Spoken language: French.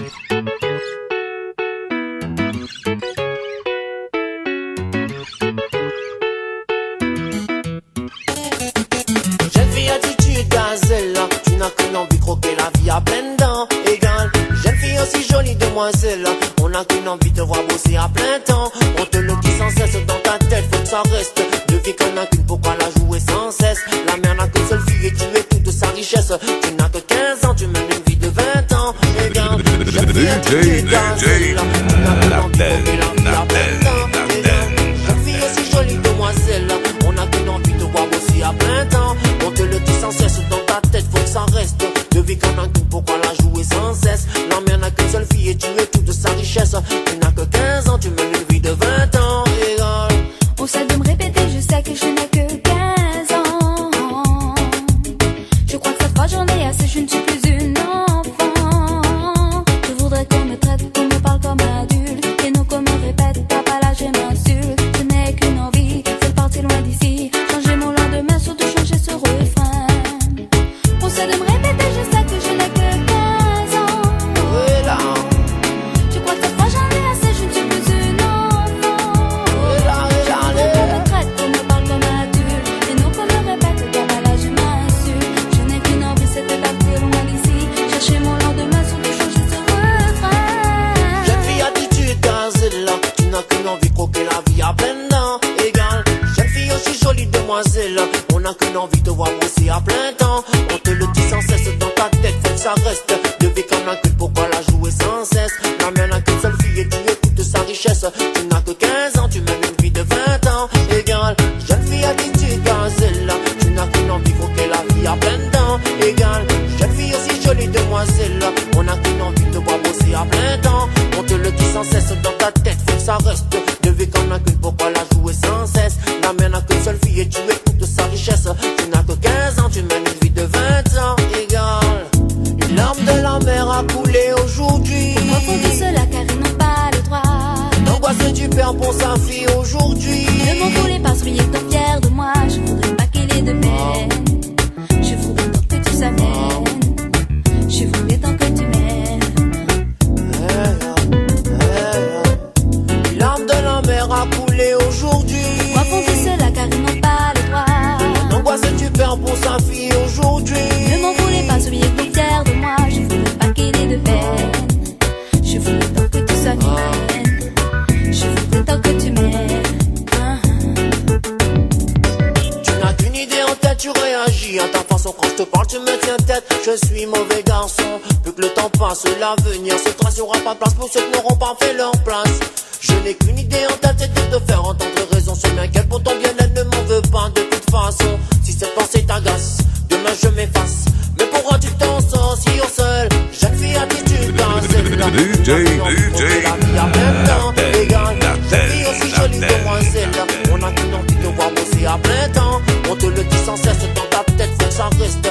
Jeune fille attitude gazelle, tu n'as qu'une envie de croquer la vie à pleines dents. Égal, jeune fille aussi jolie demoiselle, on n'a qu'une envie de voir bosser à plein temps. On te le dit sans cesse dans ta tête, faut que ça reste. De vie qu'on n'a qu'une, pourquoi la jouer sans cesse? La mère n'a qu'une seule fille et tu es toute sa richesse. Tu n'as que 15 ans, tu mènes une vie de 20 ans. Égal, jeune fille attitude gazelle, tu n'as qu'une envie de croquer la vie à plein temps. Égal, jeune fille aussi jolie demoiselle, on n'a qu'une envie de voir bosser à plein temps. On te le dit sans cesse dans ta tête, faut que ça reste. De vie qu'on a qu'une, pourquoi la jouer sans cesse? La mère n'a qu'une seule fille et tu es toute sa richesse. Tu n'as que 15 ans, tu mènes une vie de 20 ans. Égal. On sait de me répéter, je sais que je n'ai que 15 ans. Je crois que cette fois j'en ai assez, je ne suis plus une enfant. Je voudrais qu'on me traite, qu'on me parle comme adulte, et non qu'on me répète, papa là je m'insulte. Je n'ai qu'une envie, c'est de partir loin d'ici, changer mon lendemain, surtout changer ce refrain. On sait de me répéter, je sais que je n'ai que 15 ans. Oui, là. Je crois que cette fois j'en ai assez, je ne suis plus une enfant. Oui, là, oui, là, Qu'on me traite, qu'on me parle comme adulte, et non qu'on me répète, papa là je m'insulte. Je n'ai qu'une envie, c'est de partir loin d'ici, chercher mon lendemain, surtout changer ce refrain. Jeune fille attitude gazelle, tu n'as qu'une envie de croquer la vie à pleines dents. Égal, jeune fille aussi jolie demoiselle, on n'a qu'une envie de voir bosser à plein temps. On te le dit sans cesse dans ta tête, faut que ça reste. De vie qu'on a qu'une, pourquoi la jouer sans cesse? La mère n'a qu'une seule fille et tu es toute sa richesse. Tu n'as que 15 ans, tu mènes une vie de 20 ans. Égal, jeune fille attitude gazelle, tu n'as qu'une envie de croquer la vie à pleines dents. Égal, jeune fille aussi jolie demoiselle, on n'a qu'une envie de voir bosser à plein temps. On te le dit sans cesse dans ta tête, faut que ça reste. De vie qu'on a qu'une, pourquoi la jouer sans cesse? La mère n'a qu'une seule fille et tu es toute sa richesse. Tu n'as que 15 ans, tu mènes une vie de 20 ans. Égal, une larme de la mer a coulé aujourd'hui. Pourquoi font-ils cela car ils n'ont pas le droit? L'angoisse du père pour sa fille aujourd'hui. Ne m'en voulez pas, soyez tant fiers de moi. Je voudrais pas qu'il ait de peine. Je voudrais tant que tu s'amènes. Je voudrais tant que tu m'aimes. Une larme de la mer a coulé aujourd'hui. Pourquoi font-ils cela car ils n'ont pas le droit? L'angoisse du père pour sa fille aujourd'hui. Ne m'en voulez pas, soyez tant fiers de moi. Je voudrais pas qu'il ait de peine. Je voudrais tant que tu s'amènes. Je voudrais tant que tu m'aimes. Tu n'as qu'une idée en tête, tu réagis à ta façon. Quand je te parle, tu me tiens tête. Je suis mauvais garçon. Plus que le temps passe, l'avenir se trace. Il n'y aura pas de place pour ceux qui n'auront pas fait leur place. Je n'ai qu'une idée en tête, c'est de te faire entendre raison. C'est bien qu'elle pour ton bien, elle ne m'en veut pas de toute façon. Si cette pensée t'agace, demain je m'efface. Mais pourquoi tu t'en sors si au seul? Jeune fille attitude gazelle, la vie à plein temps. Égal, jeune fille aussi jolie demoiselle, on a qu'une envie de voir bosser à plein temps. On te le dit sans cesse dans ta tête, faut que ça reste.